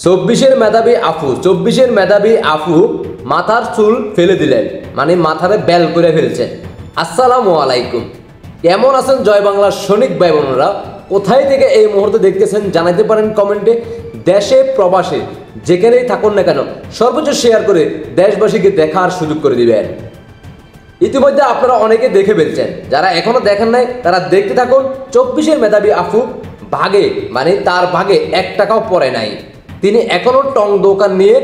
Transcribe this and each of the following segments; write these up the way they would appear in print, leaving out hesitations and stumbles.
চব্বিশের মেধাবী আফু মাথার চুল ফেলে দিলেন, মানে মাথারে বেল করে ফেলছেন। আসসালামু আলাইকুম, কেমন আছেন জয় বাংলার সৈনিক ভাই বোনেরা? কোথায় থেকে এই মুহূর্তে দেখতেছেন জানাতে পারেন কমেন্টে। দেশে প্রবাসে যেখানেই থাকুন না কেন সর্বোচ্চ শেয়ার করে দেশবাসীকে দেখার সুযোগ করে দিবেন। ইতিমধ্যে আপনারা অনেকে দেখে ফেলছেন, যারা এখনো দেখেন নাই তারা দেখতে থাকুন। চব্বিশের মেধাবী আফু ভাগে, মানে তার ভাগে 1 টাকাও পড়ে নাই। তিনি এখনো টং দোকান নিয়ে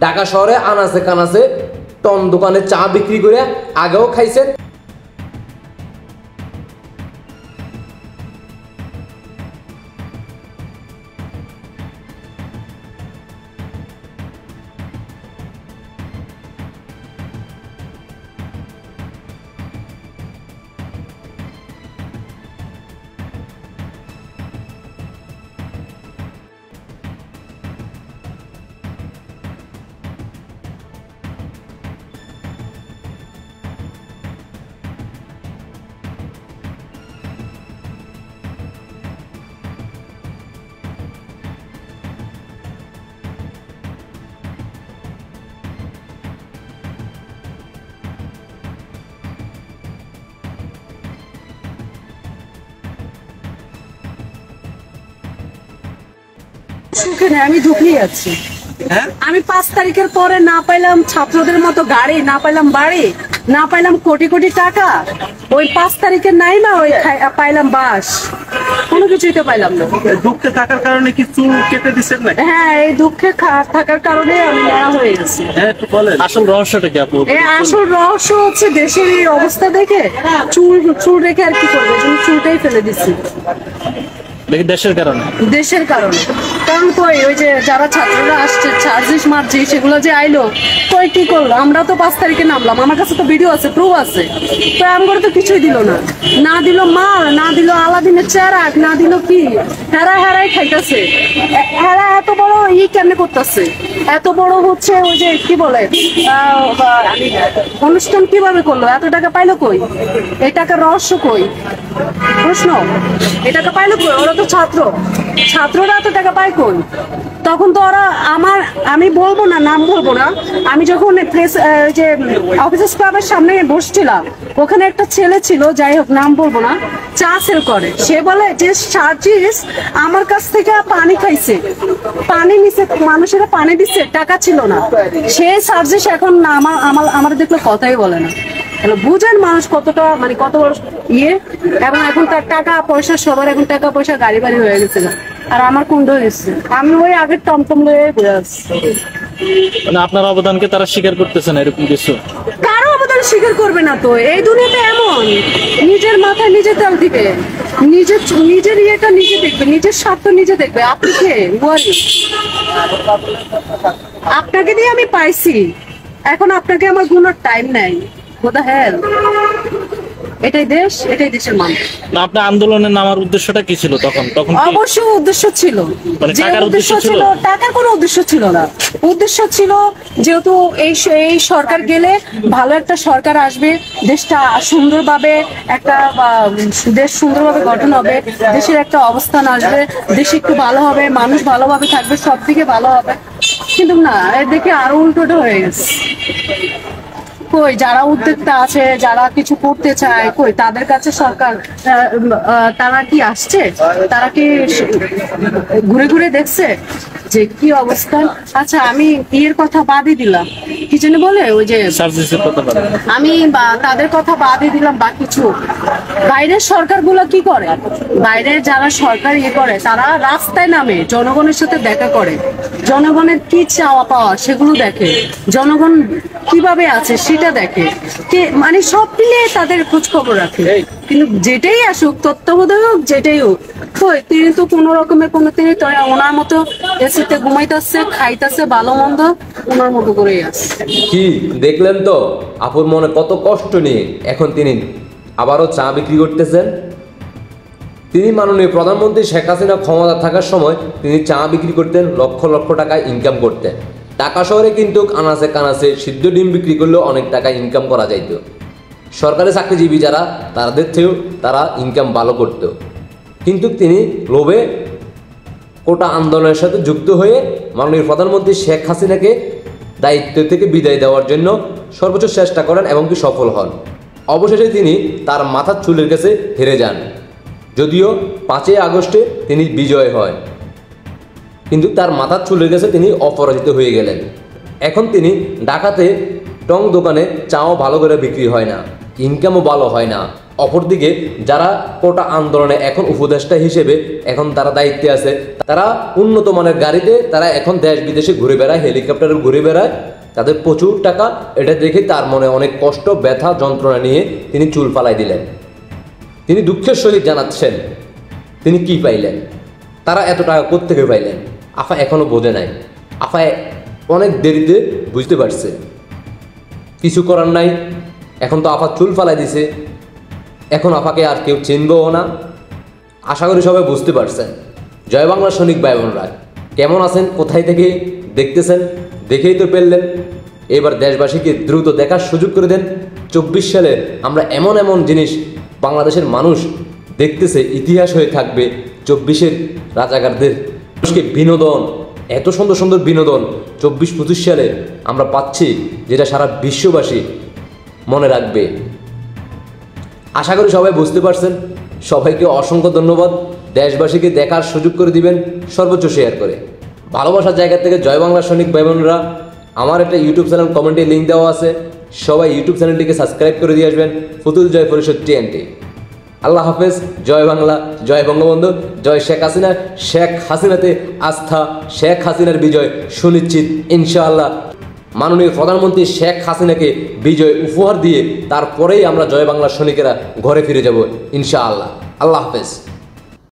ঢাকা শহরে আনাচে কানাচে টং দোকানে চা বিক্রি করে আগেও খাইছেন। আমি ঢুকিয়ে যাচ্ছি। আমি 5 তারিখের পরে না পাইলাম ছাত্রদের মতো গাড়ি, না পাইলাম বাড়ি, না পাইলাম কোটি কোটি টাকা। ওই 5 তারিখের নাই না ওই পাইলাম বাস, কোনো কিছুই তো পাইলাম না। দুঃখে থাকার কারণে কি চুল কেটে দিচ্ছেন না? হ্যাঁ, এই দুঃখে থাকার কারণে আমি নেড়া হয়ে গেছি। আসল রহস্যটা কি আপু? আসল রহস্য হচ্ছে দেশের এই অবস্থা দেখে চুল রেখে আর কি করবো, চুলটাই ফেলে দিচ্ছি। দেশের কারণে কারণ কই ওই যে যারা ছাত্ররা আসছে চার্জিস মারছে সেগুলো যে আইলো, কই কি করলো? আমরা তো 5 তারিখে নামলাম, আমার কাছে তো ভিডিও আছে, প্রুফ আছে। তো আমরা তো কিছুই দিল না, না দিল মাল, না দিল আলাদিনের চেরাক, না দিল কি হেরাই খাইতেছে। হেরা এত বড় কেমনে করতেছে, এত বড় হচ্ছে ওই যে কি বলে অনুষ্ঠান কিভাবে করলো? এত টাকা পাইলো কই? এই টাকার রহস্য কই? প্রশ্ন, এই টাকা পাইলো কই? ওরা তো ছাত্ররা এত টাকা পায় কই? তখন তো ওরা আমি বলবো না, নাম বলবো না। আমি যখন যে অফিসার্স ক্লাবের সামনে বসছিলাম, ওখানে একটা ছেলে ছিল, যাই হোক নাম বলবো না, চা সেল করে। সে বলে যে সার্জিস আমার কাছ থেকে পানি খাইছে, পানি নিছে, মানুষেরা পানি দিচ্ছে, টাকা ছিল না। সে সার্জিস এখন আমার দেখলে কথাই বলে না। বুঝেন মানুষ কতটা, মানে কত বড় এবং এখন তার টাকা পয়সা, সবার এখন টাকা পয়সা গাড়ি বাড়ি হয়ে গেছে। আর আমার কুণ্ড হয়েছে, আমি ওই আগের টমটম লয়ে ঘুরে আসছি। মানে আপনার অবদানকে তারা স্বীকার করতেছে না, এরকম কিছু? কারো অবদান স্বীকার করবে না তো। এই দুনিয়াতে এমন, নিজের মাথায় নিজে তেল দিবে, নিজের ইয়েটা নিজে দেখবে, নিজের স্বার্থ নিজে দেখবে। আপনি কে? আপনাকে দিয়ে আমি পাইছি, এখন আপনাকে আমার গুনার টাইম নাই। এটাই দেশ, এটাই দেশের মানুষ। আপনার আন্দোলনে নামার উদ্দেশ্যটা কি ছিল তখন? অবশ্যই উদ্দেশ্য ছিল, টাকার কোনো উদ্দেশ্য ছিল না। উদ্দেশ্য ছিল যেহেতু এই সরকার গেলে ভালো একটা সরকার আসবে, দেশটা সুন্দরভাবে দেশ সুন্দরভাবে গঠন হবে, দেশের একটা অবস্থান আসবে, দেশ একটু ভালো হবে, মানুষ ভালোভাবে থাকবে, সব দিকে ভালো হবে। কিন্তু না, এর দেখে আরো উল্টোটা হয়ে গেছে। কই যারা উদ্যোক্তা আছে, যারা কিছু করতে চায়, কই তাদের কাছে সরকার তারা কি আসছে? তারা কি ঘুরে ঘুরে দেখছে যে কি অবস্থা? আচ্ছা, আমি ইয়ের কথা বাদই দিলাম, কি যেন বলে ওই যে আমি তাদের কথা বাদই দিলাম। বা কিছু বাইরের সরকারগুলো কি করে, বাইরের যারা সরকার করে তারা রাস্তায় নামে জনগণের সাথে দেখা করে, জনগণের কি চাওয়া পাওয়া সেগুলো দেখে, জনগণ কিভাবে আছে সেটা দেখে, মানে সব মিলিয়ে তাদের খোঁজ খবর রাখে। কিন্তু যেটাই আসুক, তত্ত্বাবধায়ক হোক, যেটাই হোক, তিনি তো কোনো রকমের তিনি ওনার মতো এসিতে ঘুমাইতেছে, খাইতেছে, ভালো মন্দ ওনার মতো করেই আছে। কি দেখলেন তো আপুর মনে কত কষ্ট নিয়ে এখন তিনি আবারও চা বিক্রি করতেছেন। তিনি মাননীয় প্রধানমন্ত্রী শেখ হাসিনা ক্ষমতা থাকার সময় তিনি চা বিক্রি করতেন, লক্ষ লক্ষ টাকা ইনকাম করতেন। ঢাকা শহরে কিন্তু আনাচে কানাচে সিদ্ধ ডিম বিক্রি করলেও অনেক টাকা ইনকাম করা যাইত। সরকারি চাকরিজীবী যারা তাদের থেকেও তারা ইনকাম ভালো করত, কিন্তু তিনি লোভে কোটা আন্দোলনের সাথে যুক্ত হয়ে মাননীয় প্রধানমন্ত্রী শেখ হাসিনাকে দায়িত্ব থেকে বিদায় দেওয়ার জন্য সর্বোচ্চ চেষ্টা করেন এবং কি সফল হন। অবশেষে তিনি তার মাথার চুলের কাছে হেরে যান, যদিও 5 আগস্টে তিনি বিজয় হয়, কিন্তু তার মাথার চুলের কাছে তিনি অপরাজিত হয়ে গেলেন। এখন তিনি ঢাকাতে টং দোকানে চাও ভালো করে বিক্রি হয় না, ইনকামও ভালো হয় না। অপরদিকে যারা কোটা আন্দোলনে এখন উপদেষ্টা হিসেবে এখন তারা দায়িত্বে আছে, তারা উন্নত মানের গাড়িতে তারা এখন দেশ বিদেশে ঘুরে বেড়ায়, হেলিকপ্টারে ঘুরে বেড়ায়, তাদের প্রচুর টাকা। এটা দেখে তার মনে অনেক কষ্ট, ব্যথা, যন্ত্রণা নিয়ে তিনি চুল ফালাই দিলেন। তিনি দুঃখের সহিত জানাচ্ছেন তিনি কি পাইলেন, তারা এত টাকা কোত্থেকে পাইলেন। আফা এখনো বোঝে নাই, আফা অনেক দেরিতে বুঝতে পারছে। কিছু করার নাই, এখন তো আফা চুল ফালাই দিছে, এখন আফাকে আর কেউ চিনবও না। আশা করি সবাই বুঝতে পারছেন। জয় বাংলা সৈনিক ভাই বোনরা কেমন আছেন, কোথায় থেকে দেখতেছেন, দেখেই তো পেলেন। এবার দেশবাসীকে দ্রুত দেখার সুযোগ করে দেন। 24 সালে আমরা এমন এমন জিনিস বাংলাদেশের মানুষ দেখতেছে, ইতিহাস হয়ে থাকবে 24-এর রাজাকারদের মানুষকে বিনোদন, এত সুন্দর সুন্দর বিনোদন 24-25 সালে আমরা পাচ্ছি, যেটা সারা বিশ্ববাসী মনে রাখবে। আশা করি সবাই বুঝতে পারছেন। সবাইকে অসংখ্য ধন্যবাদ। দেশবাসীকে দেখার সুযোগ করে দিবেন সর্বোচ্চ শেয়ার করে। ভালোবাসার জায়গা থেকে জয় বাংলা সৈনিক ভাই বোনরা, আমার একটা ইউটিউব চ্যানেল কমেন্টে লিঙ্ক দেওয়া আছে, সবাই ইউটিউব চ্যানেলটিকে সাবস্ক্রাইব করে দিয়ে আসবেন। ফুতুল জয় পরিষদ TNT। আল্লাহ হাফেজ। জয় বাংলা, জয় বঙ্গবন্ধু, জয় শেখ হাসিনা। শেখ হাসিনাতে আস্থা, শেখ হাসিনার বিজয় সুনিশ্চিত ইনশাআল্লাহ। মাননীয় প্রধানমন্ত্রী শেখ হাসিনাকে বিজয় উপহার দিয়ে তারপরেই আমরা জয় বাংলা সৈনিকেরা ঘরে ফিরে যাব ইনশাআল্লাহ। আল্লাহ হাফেজ।